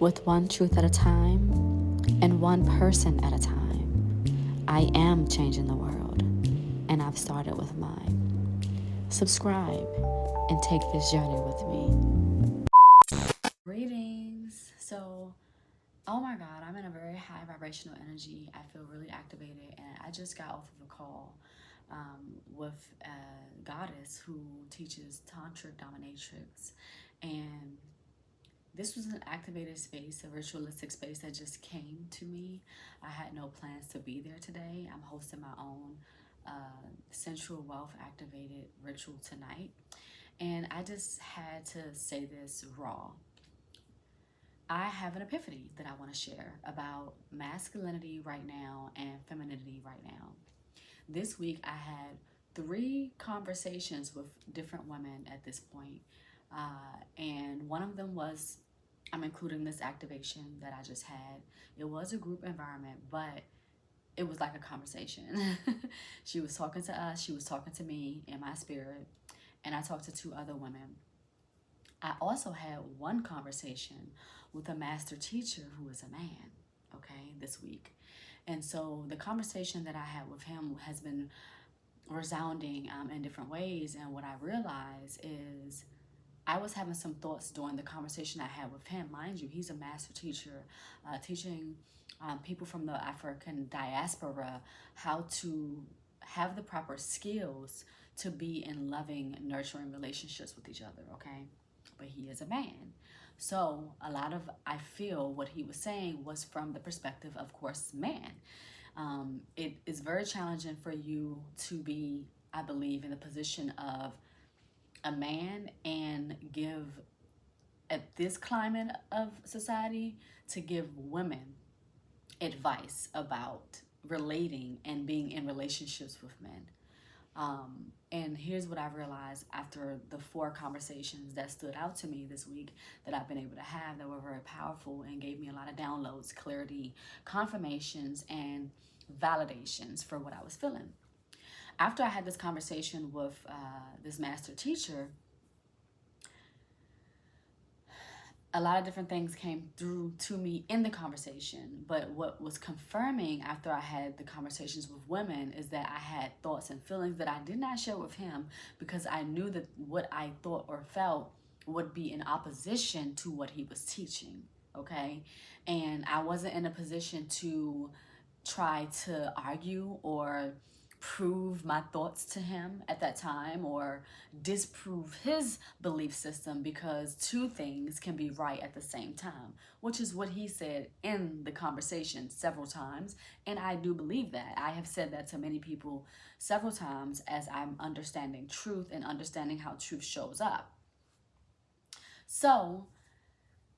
with one truth at a time and one person at a time. I am changing the world, and I've started with mine. Subscribe and take this journey with me. Greetings. So, oh my God, I'm in a very high vibrational energy. I feel really activated, and I just got off of a call with a goddess who teaches tantric dominatrix, and this was an activated space, a ritualistic space that just came to me. I had no plans to be there today. I'm hosting my own Sensual Wealth Activated Ritual tonight. And I just had to say this raw. I have an epiphany that I want to share about masculinity right now and femininity right now. This week I had 3 conversations with different women at this point. And one of them was, I'm including this activation that I just had. It was a group environment, but it was like a conversation. She was talking to us, she was talking to me in my spirit, and I talked to 2 other women. I also had one conversation with a master teacher who is a man, okay, this week. And so the conversation that I had with him has been resounding in different ways. And what I realized is I was having some thoughts during the conversation I had with him. Mind you, he's a master teacher, teaching people from the African diaspora how to have the proper skills to be in loving, nurturing relationships with each other, okay? But he is a man. So a lot of, I feel what he was saying was from the perspective, of course, man. It is very challenging for you to be, I believe, in the position of a man and give, at this climate of society, to give women advice about relating and being in relationships with men. And here's what I realized after the 4 conversations that stood out to me this week that I've been able to have that were very powerful and gave me a lot of downloads, clarity, confirmations, and validations for what I was feeling. After I had this conversation with this master teacher, a lot of different things came through to me in the conversation. But what was confirming after I had the conversations with women is that I had thoughts and feelings that I did not share with him, because I knew that what I thought or felt would be in opposition to what he was teaching, okay? And I wasn't in a position to try to argue or prove my thoughts to him at that time or disprove his belief system, because 2 things can be right at the same time, which is what he said in the conversation several times. And I do believe that. I have said that to many people several times as I'm understanding truth and understanding how truth shows up. So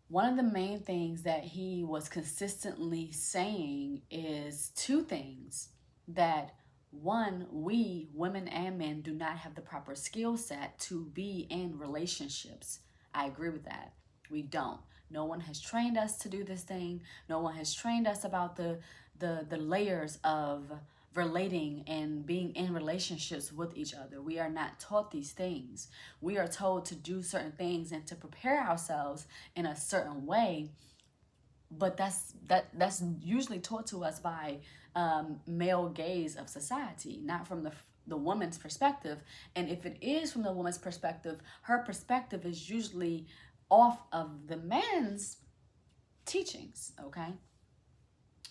one of the main things that he was consistently saying is 2 things: that 1, we, women and men, do not have the proper skill set to be in relationships. I agree with that. We don't. No one has trained us to do this thing. No one has trained us about the layers of relating and being in relationships with each other. We are not taught these things. We are told to do certain things and to prepare ourselves in a certain way, but that's usually taught to us by male gaze of society, not from the woman's perspective. And if it is from the woman's perspective, her perspective is usually off of the man's teachings, okay?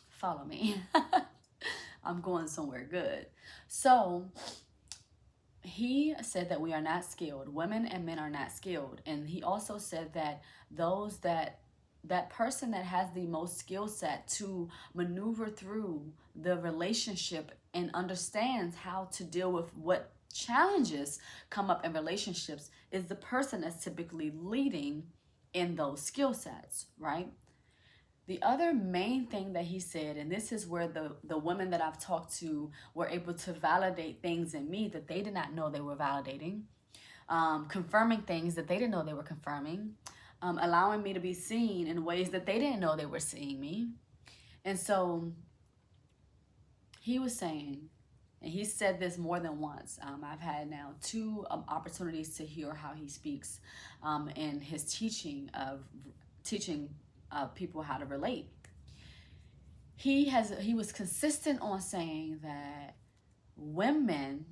Follow me. I'm going somewhere good. So he said that we are not skilled. Women and men are not skilled. And he also said that that person that has the most skill set to maneuver through the relationship and understands how to deal with what challenges come up in relationships is the person that's typically leading in those skill sets, right? The other main thing that he said, and this is where the women that I've talked to were able to validate things in me that they did not know they were validating, confirming things that they didn't know they were confirming, allowing me to be seen in ways that they didn't know they were seeing me. And so he was saying, and he said this more than once. I've had now 2 opportunities to hear how he speaks in his teaching people how to relate. He was consistent on saying that women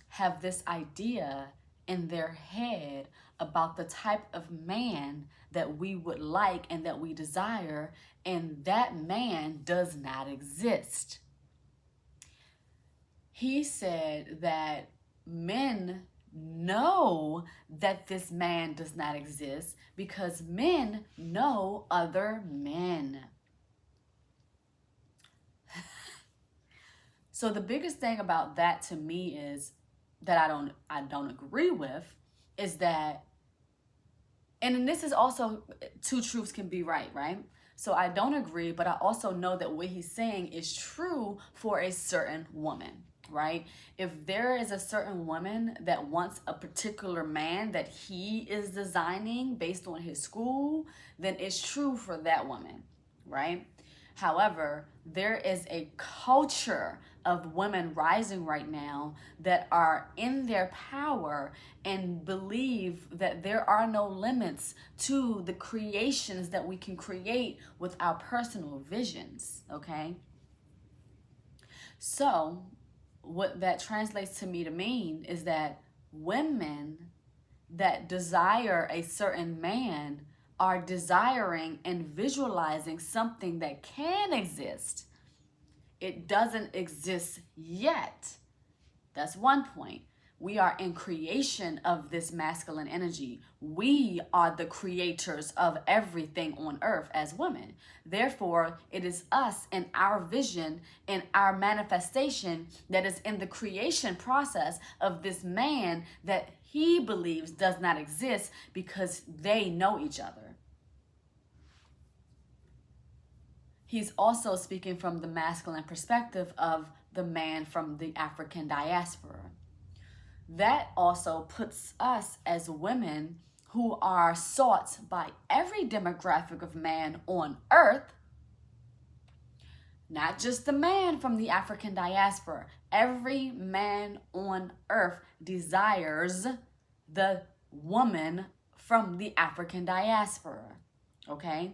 have this idea in their head about the type of man that we would like and that we desire, and that man does not exist. He said that men know that this man does not exist because men know other men. So the biggest thing about that to me is that I don't agree with is that, and this is also, two truths can be right? So I don't agree, but I also know that what he's saying is true for a certain woman, right? If there is a certain woman that wants a particular man that he is designing based on his school, then it's true for that woman, right? However, there is a culture of women rising right now that are in their power and believe that there are no limits to the creations that we can create with our personal visions, okay? So, what that translates to me to mean is that women that desire a certain man are desiring and visualizing something that can exist. It doesn't exist yet. That's one point. We are in creation of this masculine energy. We are the creators of everything on earth as women. Therefore, it is us and our vision and our manifestation that is in the creation process of this man that he believes does not exist because they know each other. He's also speaking from the masculine perspective of the man from the African diaspora. That also puts us as women who are sought by every demographic of man on earth, not just the man from the African diaspora. Every man on earth desires the woman from the African diaspora, okay?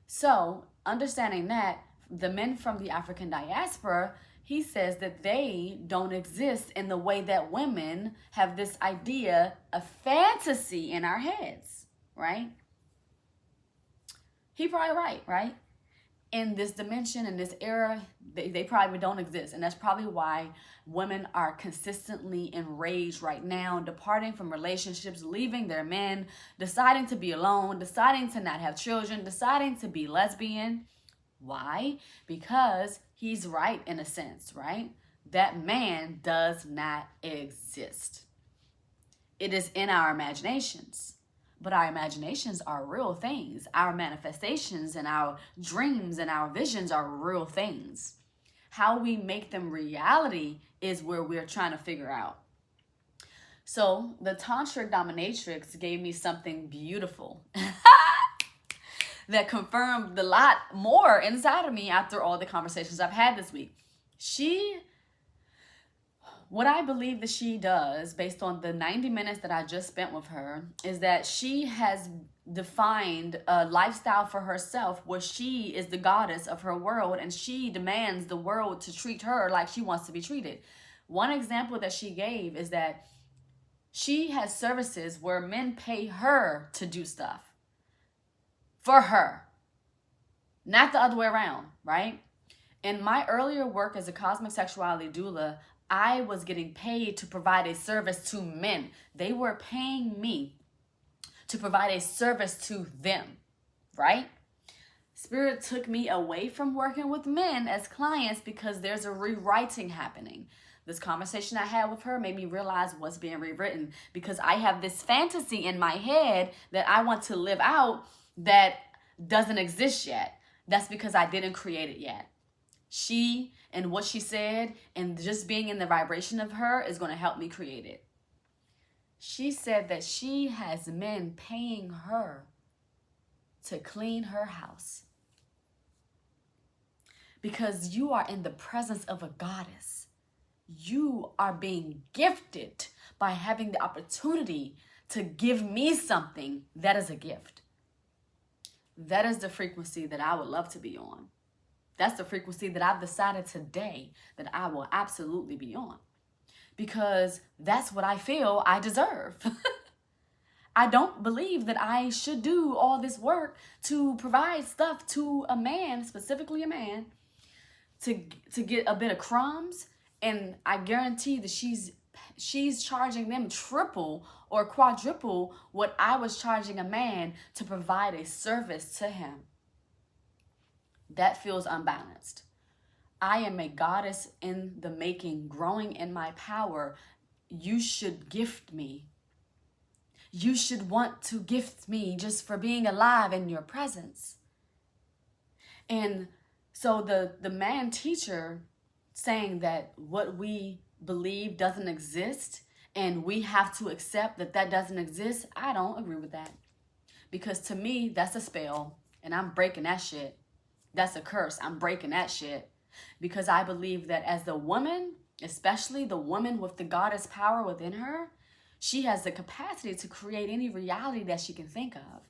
So, understanding that, the men from the African diaspora, he says that they don't exist in the way that women have this idea of fantasy in our heads, right? He probably right? In this dimension, in this era, they probably don't exist. And that's probably why women are consistently enraged right now, departing from relationships, leaving their men, deciding to be alone, deciding to not have children, deciding to be lesbian. Why? Because he's right in a sense, right? That man does not exist. It is in our imaginations. But our imaginations are real things. Our manifestations and our dreams and our visions are real things. How we make them reality is where we're trying to figure out. So the Tantric Dominatrix gave me something beautiful that confirmed a lot more inside of me after all the conversations I've had this week. What I believe that she does, based on the 90 minutes that I just spent with her, is that she has defined a lifestyle for herself where she is the goddess of her world and she demands the world to treat her like she wants to be treated. One example that she gave is that she has services where men pay her to do stuff for her, not the other way around, right? In my earlier work as a cosmic sexuality doula, I was getting paid to provide a service to men. They were paying me to provide a service to them, right? Spirit took me away from working with men as clients because there's a rewriting happening. This conversation I had with her made me realize what's being rewritten because I have this fantasy in my head that I want to live out that doesn't exist yet. That's because I didn't create it yet. She and what she said and just being in the vibration of her is going to help me create it. She said that she has men paying her to clean her house because you are in the presence of a goddess. You are being gifted by having the opportunity to give me something that is a gift. that is the frequency that I would love to be on. That's the frequency that I've decided today that I will absolutely be on, because that's what I feel I deserve. I don't believe that I should do all this work to provide stuff to a man, specifically a man, to get a bit of crumbs, and I guarantee that she's charging them triple or quadruple what I was charging a man to provide a service to him. That feels unbalanced. I am a goddess in the making, growing in my power. You should gift me. You should want to gift me just for being alive in your presence. And so the man teacher saying that what we believe doesn't exist and we have to accept that that doesn't exist, I don't agree with that. Because to me, that's a spell and I'm breaking that shit. That's a curse. I'm breaking that shit. Because I believe that as the woman, especially the woman with the goddess power within her, she has the capacity to create any reality that she can think of.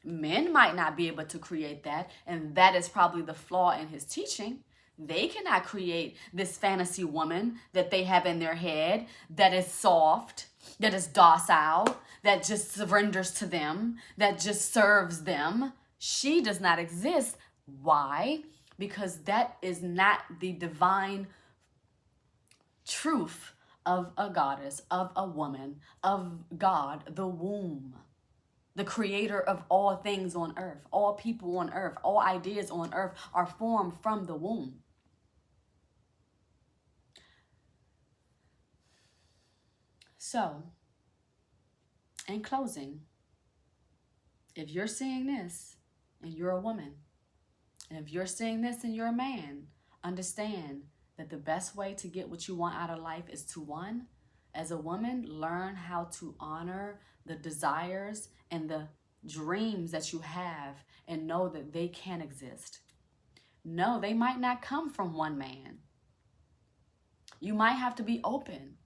Men might not be able to create that, and that is probably the flaw in his teaching. They cannot create this fantasy woman that they have in their head that is soft, that is docile, that just surrenders to them, that just serves them. She does not exist. Why? Because that is not the divine truth of a goddess, of a woman, of God, the womb, the creator of all things on earth. All people on earth, all ideas on earth are formed from the womb. So, in closing, if you're seeing this and you're a woman, and if you're seeing this and you're a man, understand that the best way to get what you want out of life is to, one, as a woman, learn how to honor the desires and the dreams that you have and know that they can exist. No, they might not come from one man. You might have to be open,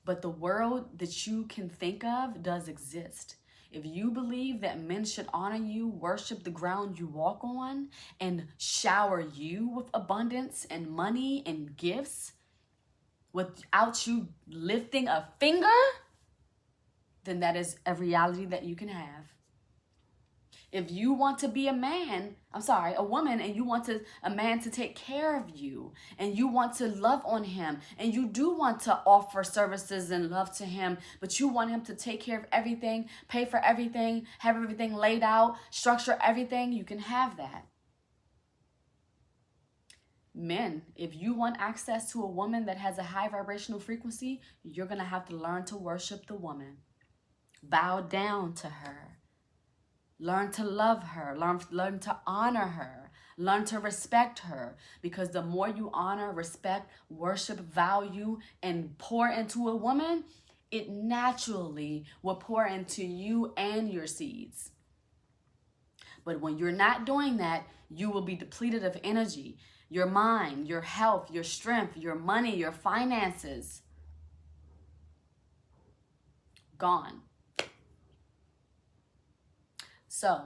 but the world that you can think of does exist. If you believe that men should honor you, worship the ground you walk on, and shower you with abundance and money and gifts without you lifting a finger, then that is a reality that you can have. If you want to be a woman, and you want a man to take care of you, and you want to love on him, and you do want to offer services and love to him, but you want him to take care of everything, pay for everything, have everything laid out, structure everything, you can have that. Men, if you want access to a woman that has a high vibrational frequency, you're going to have to learn to worship the woman. Bow down to her. Learn to love her, learn to honor her, learn to respect her, because the more you honor, respect, worship, value, and pour into a woman, it naturally will pour into you and your seeds. But when you're not doing that, you will be depleted of energy, your mind, your health, your strength, your money, your finances. Gone. So,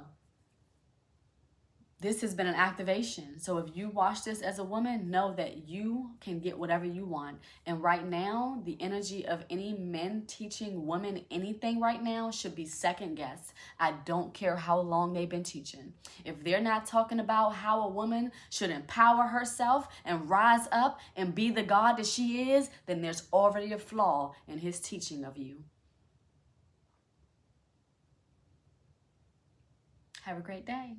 this has been an activation. So if you watch this as a woman, know that you can get whatever you want. And right now, the energy of any men teaching women anything right now should be second guessed. I don't care how long they've been teaching. If they're not talking about how a woman should empower herself and rise up and be the God that she is, then there's already a flaw in his teaching of you. Have a great day.